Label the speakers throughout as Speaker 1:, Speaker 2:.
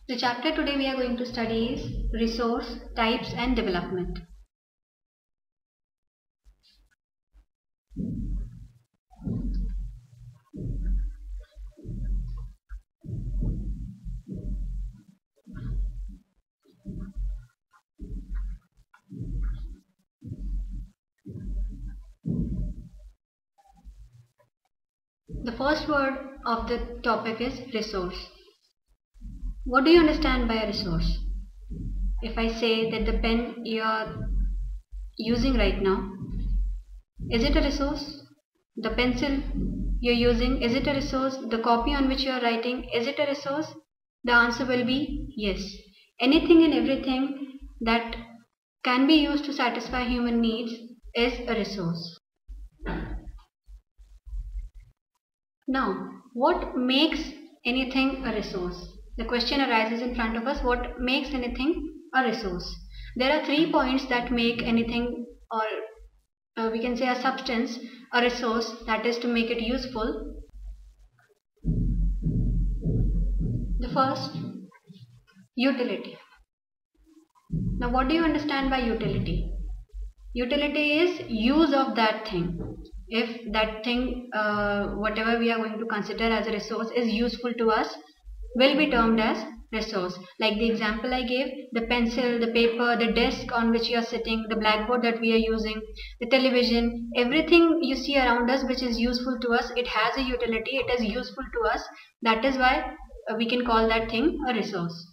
Speaker 1: The chapter today we are going to study is resource, types and development. The first word of the topic is resource. What do you understand by a resource? If I say that the pen you are using right now, is it a resource? The pencil you're using, is it a resource? The copy on which you are writing, is it a resource? The answer will be yes. Anything and everything that can be used to satisfy human needs is a resource. Now, what makes anything a resource? The question arises in front of us, what makes anything a resource? There are 3 points that make anything, or we can say a substance, a resource, that is to make it useful. The first, utility. Now what do you understand by utility? Utility is use of that thing. If that thing, whatever we are going to consider as a resource, is useful to us, will be termed as resource. Like the example I gave, the pencil, the paper, the desk on which you are sitting, the blackboard that we are using, the television, everything you see around us which is useful to us, it has a utility, it is useful to us. That is why we can call that thing a resource.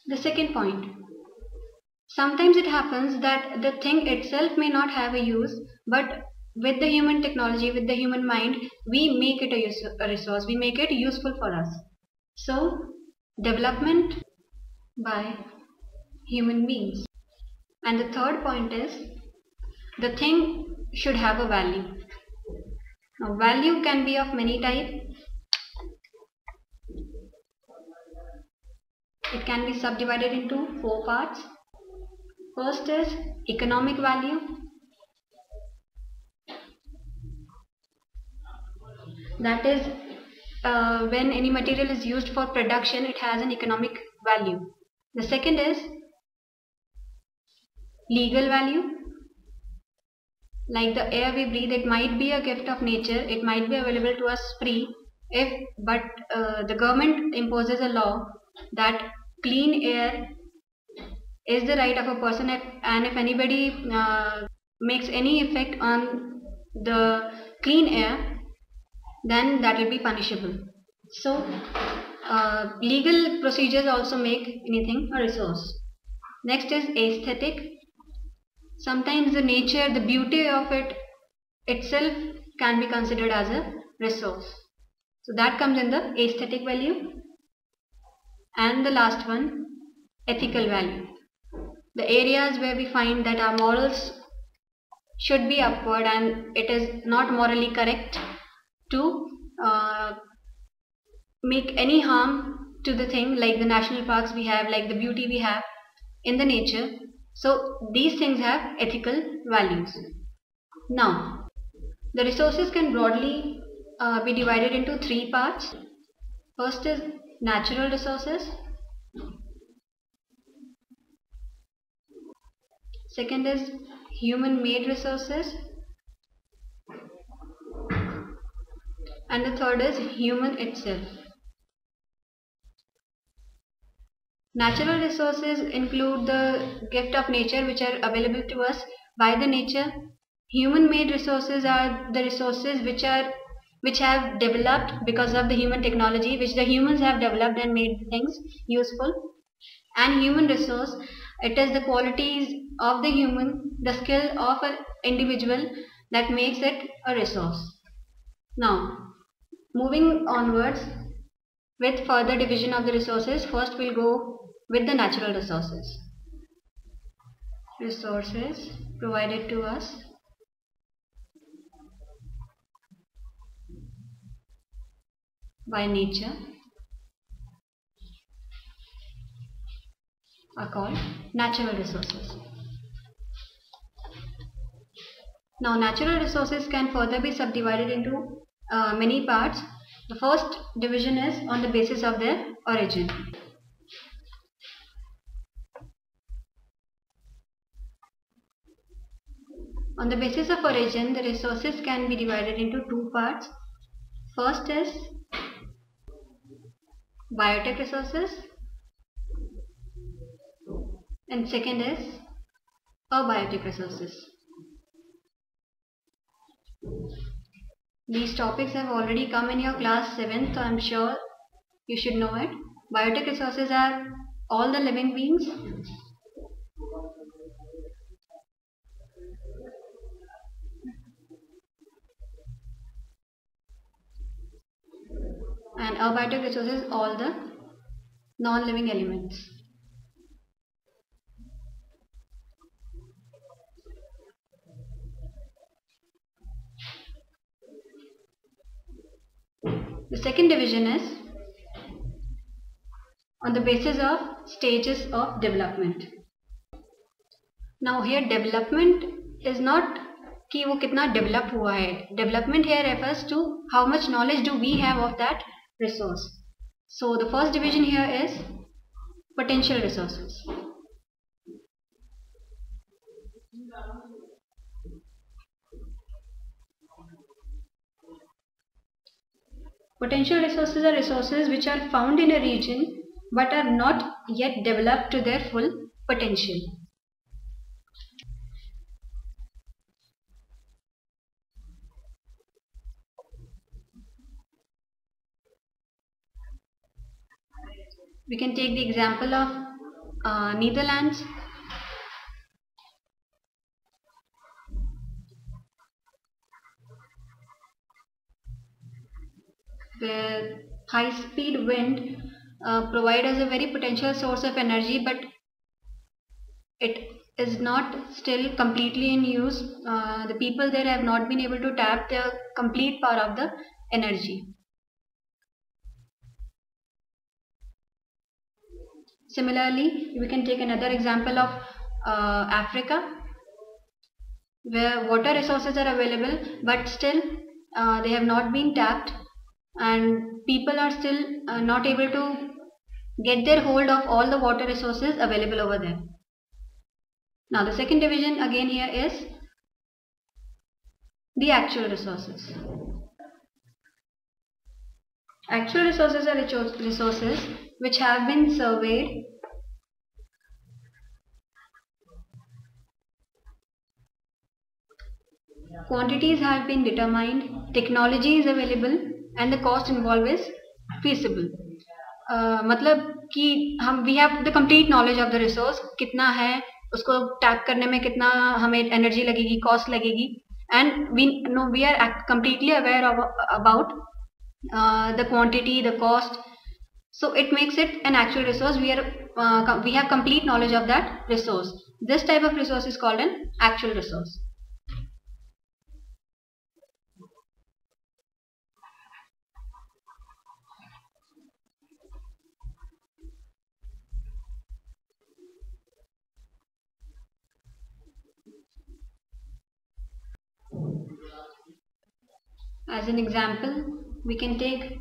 Speaker 1: The second point, sometimes it happens that the thing itself may not have a use, but with the human technology, with the human mind, we make it a resource, we make it useful for us. So, development by human beings. And the third point is, the thing should have a value. Now, value can be of many types. It can be subdivided into 4 parts. First is economic value. That is, when any material is used for production, it has an economic value. The second is legal value. Like the air we breathe, it might be a gift of nature, it might be available to us free, but the government imposes a law that clean air is the right of a person, and if anybody makes any effect on the clean air, then that will be punishable. So legal procedures also make anything a resource. Next is aesthetic. Sometimes the nature, the beauty of it itself can be considered as a resource. So that comes in the aesthetic value. And the last one, ethical value. The areas where we find that our morals should be upward and it is not morally correct to make any harm to the thing, like the national parks we have, like the beauty we have in the nature. So these things have ethical values. Now, the resources can broadly be divided into 3 parts. First is natural resources. Second is human-made resources. And the third is human itself. Natural resources include the gift of nature which are available to us by the nature. Human-made resources are the resources which have developed because of the human technology, which the humans have developed and made things useful. And human resource, it is the qualities of the human, the skill of an individual that makes it a resource. Now, moving onwards with further division of the resources, first we'll go with the natural resources. Resources provided to us by nature are called natural resources. Now, natural resources can further be subdivided into many parts. The first division is on the basis of their origin. On the basis of origin, the resources can be divided into two parts. First is biotic resources and second is abiotic resources. These topics have already come in your class 7th, so I am sure you should know it. Biotic resources are all the living beings. And abiotic resources all the non-living elements. The second division is on the basis of stages of development. Now here development is not कि वो कितना develop हुआ है. Development here refers to how much knowledge do we have of that resource. So the first division here is potential resources. Potential resources are resources which are found in a region but are not yet developed to their full potential. We can take the example of Netherlands. Where high-speed wind provides us a very potential source of energy, but it is not still completely in use. The people there have not been able to tap the complete power of the energy. Similarly, we can take another example of Africa, where water resources are available, but still they have not been tapped, and people are still not able to get their hold of all the water resources available over there. Now the second division again here is the actual resources. Actual resources are resources which have been surveyed quantities have been determined, technology is available and the cost involved is feasible. मतलब कि हम we have the complete knowledge of the resource, कितना है उसको tap करने में कितना हमें एनर्जी लगेगी, कॉस्ट लगेगी, and we are completely aware of about the quantity, the cost, so it makes it an actual resource. We have complete knowledge of that resource. This type of resource is called an actual resource. As an example, we can take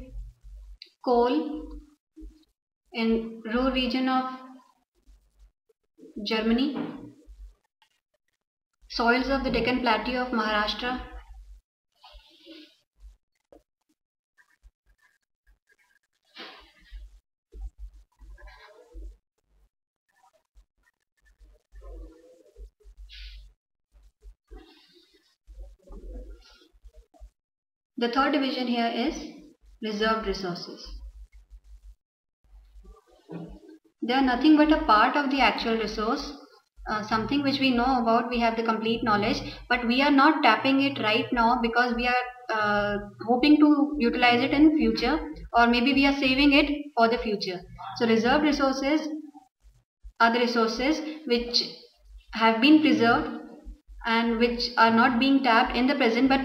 Speaker 1: coal in Ruhr region of Germany, soils of the Deccan Plateau of Maharashtra, The third division here is reserved resources. They are nothing but a part of the actual resource, something which we know about, we have the complete knowledge, but we are not tapping it right now because we are hoping to utilize it in future, or maybe we are saving it for the future. So reserved resources are the resources which have been preserved and which are not being tapped in the present, but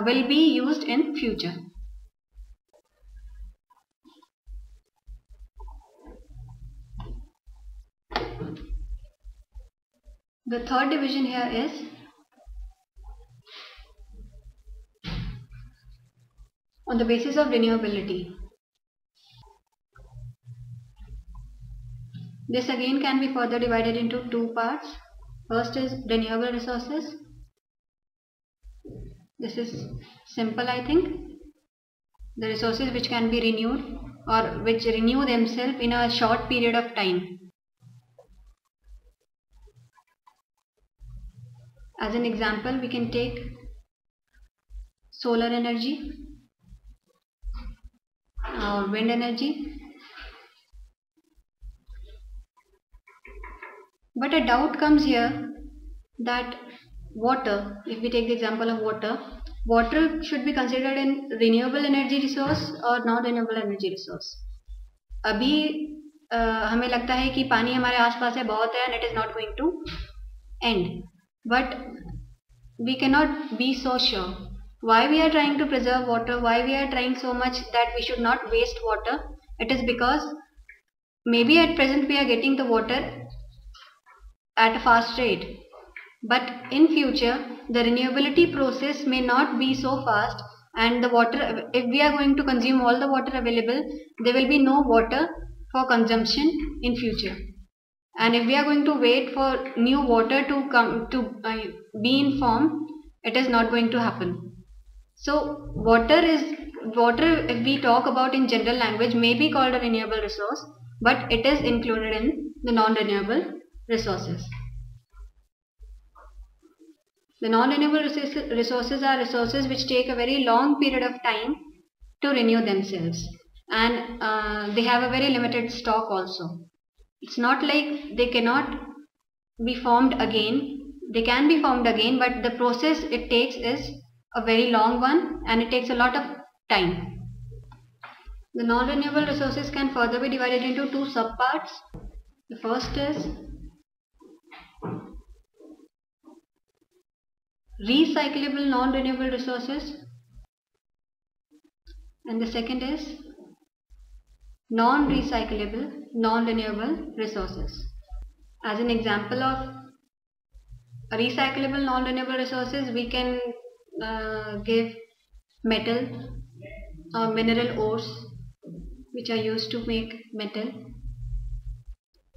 Speaker 1: will be used in future. The third division here is on the basis of renewability. This again can be further divided into two parts. First is renewable resources. This is simple, I think. The resources which can be renewed or which renew themselves in a short period of time. As an example, we can take solar energy or wind energy. But a doubt comes here that water, if we take the example of water should be considered in renewable energy resource or non-renewable energy resource. अभी हमें लगता है कि पानी हमारे आसपास है, बहुत है, and it is not going to end. But we cannot be so sure. Why we are trying to preserve water? Why we are trying so much that we should not waste water? It is because maybe at present we are getting the water at a fast rate, but in future the renewability process may not be so fast, and the water, if we are going to consume all the water available, there will be no water for consumption in future. And if we are going to wait for new water to come to be in form, it is not going to happen. So water, if we talk about in general language, may be called a renewable resource, but it is included in the non-renewable resources. The non-renewable resources are resources which take a very long period of time to renew themselves, and they have a very limited stock also. It's not like they cannot be formed again. They can be formed again, but the process it takes is a very long one, and it takes a lot of time. The non-renewable resources can further be divided into two subparts. The first is recyclable non-renewable resources, and the second is non-recyclable non-renewable resources. As an example of recyclable non-renewable resources, we can give metal or mineral ores which are used to make metal.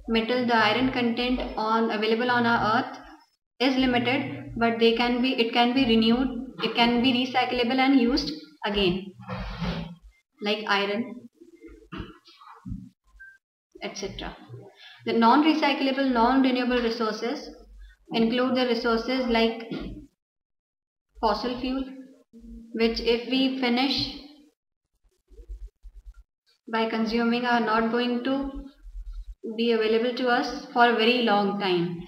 Speaker 1: The iron content available on our earth is limited, but it can be renewed, it can be recyclable and used again, like iron, etc. The non-recyclable non-renewable resources include the resources like fossil fuel, which if we finish by consuming are not going to be available to us for a very long time.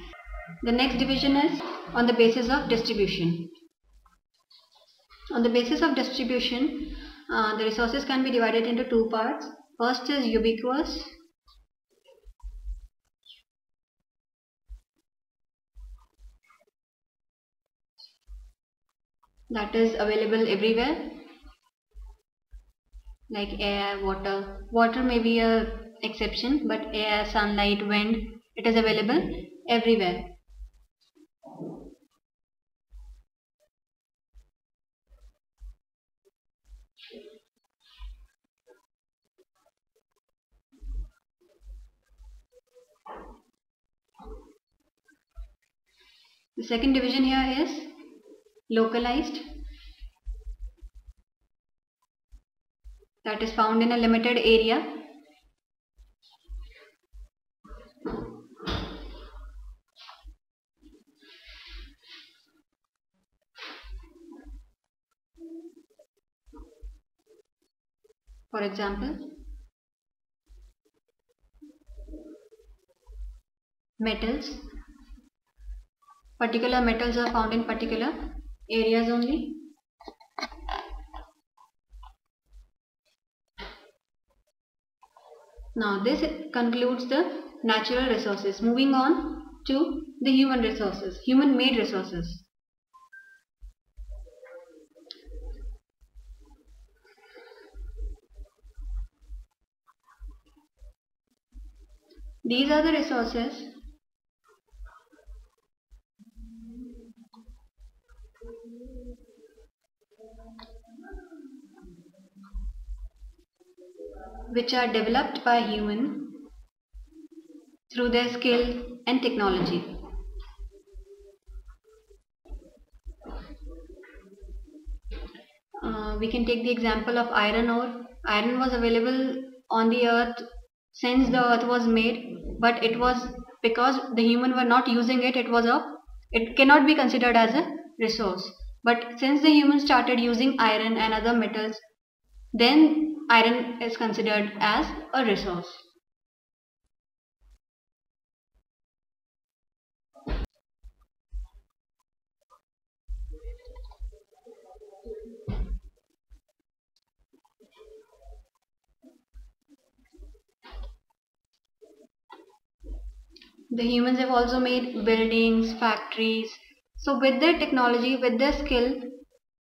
Speaker 1: The next division is on the basis of distribution. On the basis of distribution, the resources can be divided into two parts. First is ubiquitous. That is available everywhere, like air, water. Water may be a exception, but air, sunlight, wind, it is available everywhere. The second division here is localized. That is found in a limited area. For example, metals. Particular metals are found in particular areas only. Now this concludes the natural resources. Moving on to the human resources, human made resources. These are the resources which are developed by human through their skill and technology. We can take the example of iron ore. Iron was available on the earth since the earth was made, but it was because the human were not using it, it cannot be considered as a resource. But since the humans started using iron and other metals, then iron is considered as a resource. The humans have also made buildings, factories. So with their technology, with their skill,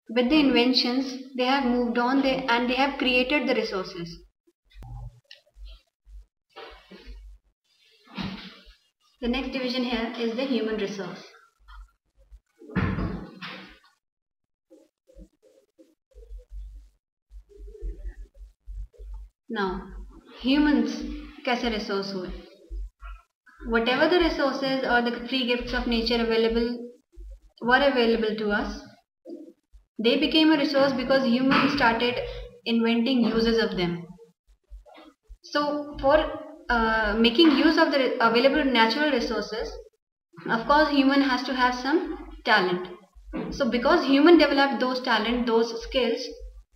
Speaker 1: with the inventions, they have moved on and they have created the resources. The next division here is the human resource. Now, humans कैसे resource हुए? Whatever the resources or the free gifts of nature were available to us, they became a resource because humans started inventing uses of them. So for making use of the available natural resources, of course human has to have some talent. So because human developed those talent, those skills,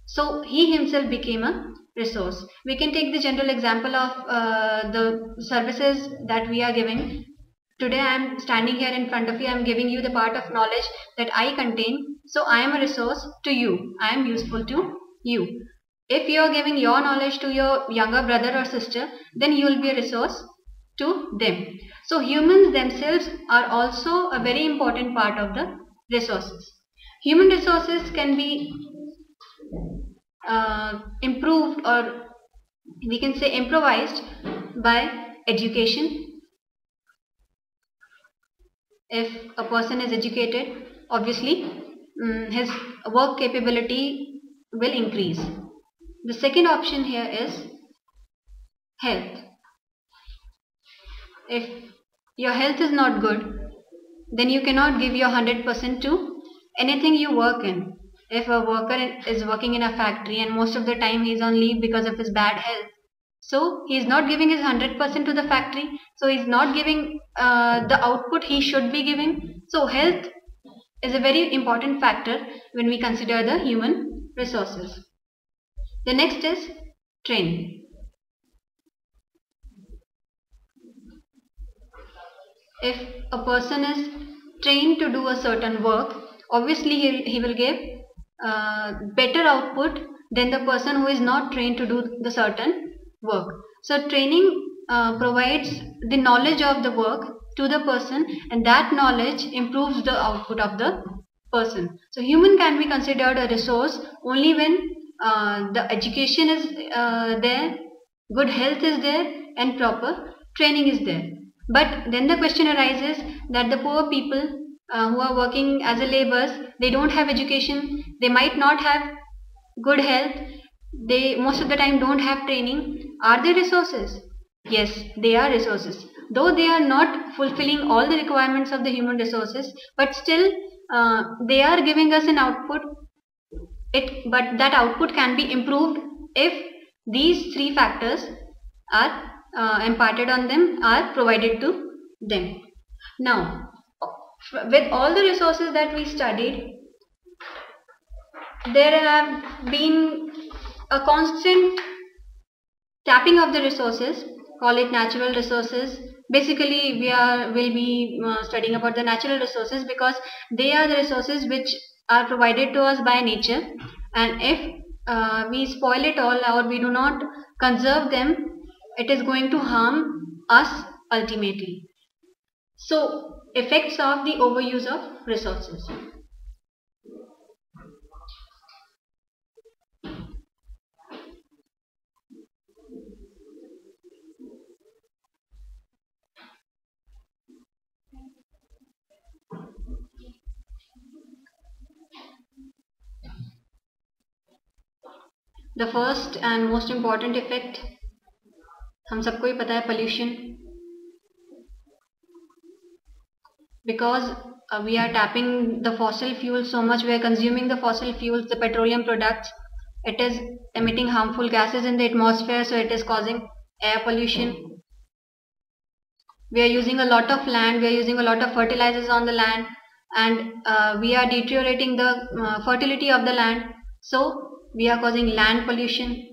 Speaker 1: so he himself became a resource. We can take the general example of the services that we are giving. Today I am standing here in front of you, I am giving you the part of knowledge that I contain. So I am a resource to you, I am useful to you. If you are giving your knowledge to your younger brother or sister, then you will be a resource to them. So humans themselves are also a very important part of the resources. Human resources can be improved, or we can say improvised, by education. If a person is educated, obviously his work capability will increase. The second option here is health. If your health is not good, then you cannot give your 100% to anything you work in. If a worker is working in a factory and most of the time he is on leave because of his bad health, so he is not giving his 100% to the factory, so he is not giving the output he should be giving. So health is a very important factor when we consider the human resources. The next is training. If a person is trained to do a certain work, obviously he will give better output than the person who is not trained to do the certain work. So training provides the knowledge of the work to the person, and that knowledge improves the output of the person. So human can be considered a resource only when the education is there, good health is there, and proper training is there. But then the question arises that the poor people who are working as a laborers, they don't have education, they might not have good health, they most of the time don't have training. Are they resources? Yes, they are resources. Though they are not fulfilling all the requirements of the human resources, but still they are giving us an output. But that output can be improved if these three factors are imparted on them, are provided to them. Now, with all the resources that we studied, there have been a constant tapping of the resources call it natural resources. Basically, will be studying about the natural resources because they are the resources which are provided to us by nature, and if we spoil it all or we do not conserve them, it is going to harm us ultimately. So, effects of the overuse of resources. The first and most important effect, हम सबको ही पता है, pollution. Because we are tapping the fossil fuels so much, we are consuming the fossil fuels, the petroleum products, it is emitting harmful gases in the atmosphere, so it is causing air pollution. We are using a lot of land, we are using a lot of fertilizers on the land, and we are deteriorating the fertility of the land, so we are causing land pollution.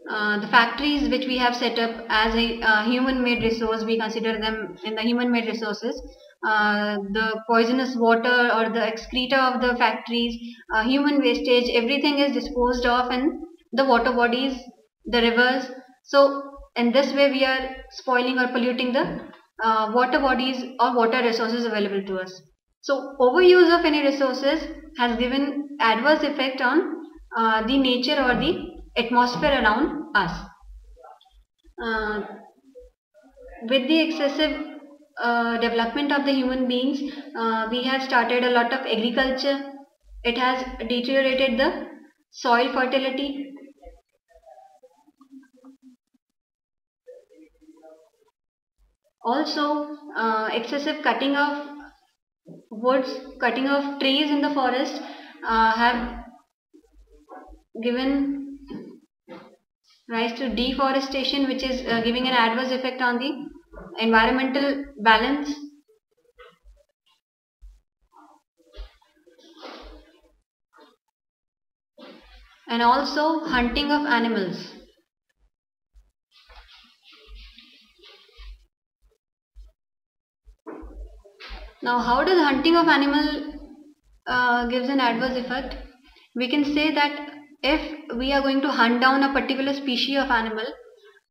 Speaker 1: The factories which we have set up as a human-made resource, we consider them in the human-made resources. The poisonous water or the excreta of the factories, human wastage, everything is disposed of in the water bodies, the rivers. So in this way we are spoiling or polluting the water bodies or water resources available to us. So overuse of any resources has given adverse effect on the nature or the atmosphere around us. Uh, with the excessive development of the human beings, we have started a lot of agriculture. It has deteriorated the soil fertility. Also, excessive cutting of woods, cutting of trees in the forest have given rise to deforestation, which is giving an adverse effect on the environmental balance. And also hunting of animals. Now, how does hunting of animal gives an adverse effect? We can say that if we are going to hunt down a particular species of animal,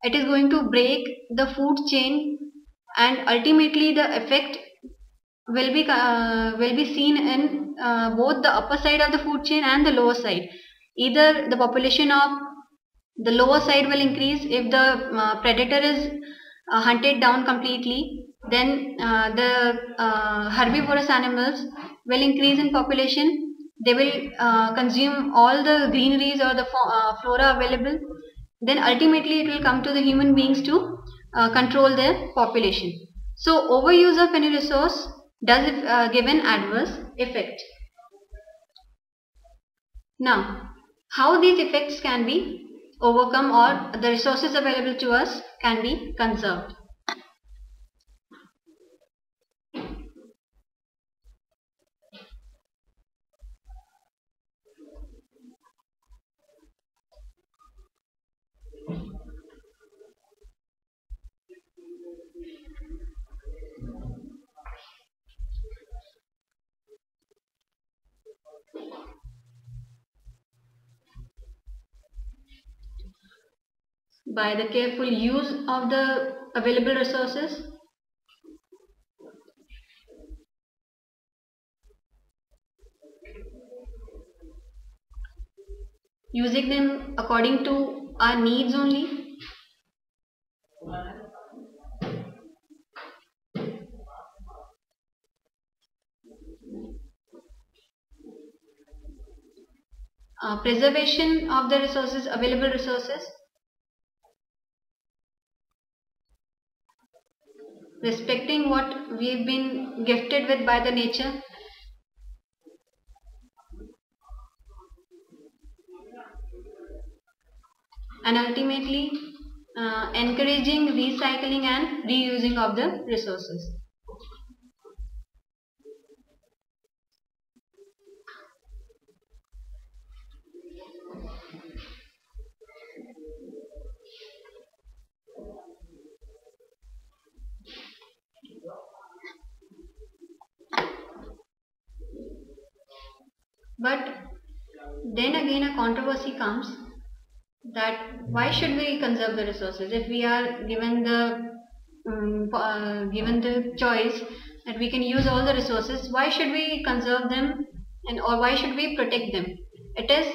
Speaker 1: it is going to break the food chain, and ultimately the effect will be seen in both the upper side of the food chain and the lower side. Either the population of the lower side will increase if the predator is hunted down completely, then the herbivorous animals will increase in population. They will consume all the greeneries or the flora available. Then ultimately it will come to the human beings to control their population. So overuse of any resource does give an adverse effect. Now, how these effects can be overcome or the resources available to us can be conserved. By the careful use of the available resources, using them according to our needs only, preservation of the resources, available resources, respecting what we've been gifted with by the nature, and ultimately encouraging recycling and reusing of the resources. But then again a controversy comes that why should we conserve the resources if we are given the choice that we can use all the resources? Why should we conserve them, and or why should we protect them? It is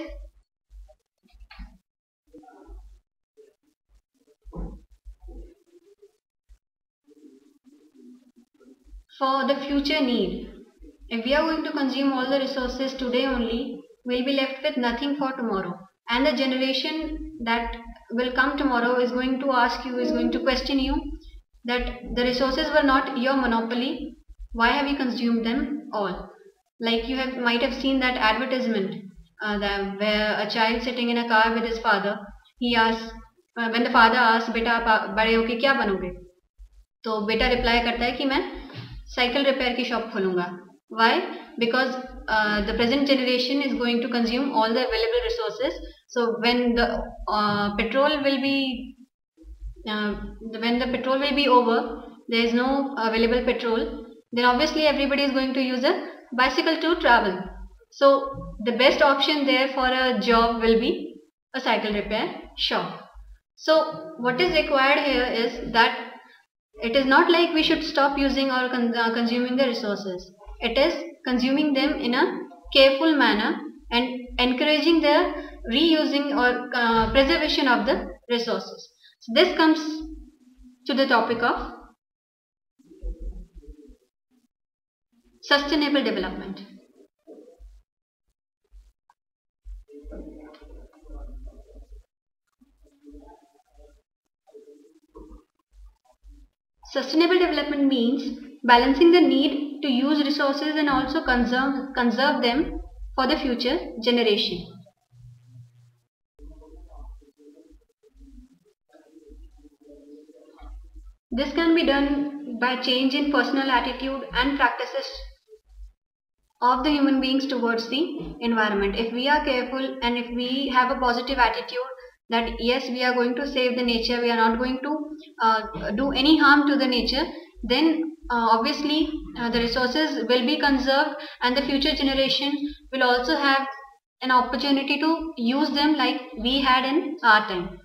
Speaker 1: for the future need. If we are going to consume all the resources today only, we'll be left with nothing for tomorrow. And the generation that will come tomorrow is going to ask you, is going to question you that the resources were not your monopoly. Why have you consumed them all? Like you might have seen that advertisement where a child sitting in a car with his father, he asks, when the father asks, बेटा आप बड़े होके क्या बनोगे? तो बेटा reply करता है कि मैं साइकिल रिपेयर की शॉप खोलूंगा. Why? Because the present generation is going to consume all the available resources. So when the petrol will be over, there is no available petrol, then obviously everybody is going to use a bicycle to travel. So the best option there for a job will be a cycle repair shop. So what is required here is that it is not like we should stop using or consuming the resources. It is consuming them in a careful manner and encouraging the reusing or preservation of the resources. So this comes to the topic of sustainable development. Sustainable development means balancing the need to use resources and also conserve them for the future generation. This can be done by change in personal attitude and practices of the human beings towards the environment. If we are careful and if we have a positive attitude that yes, we are going to save the nature, we are not going to do any harm to the nature, then obviously the resources will be conserved and the future generation will also have an opportunity to use them like we had in our time.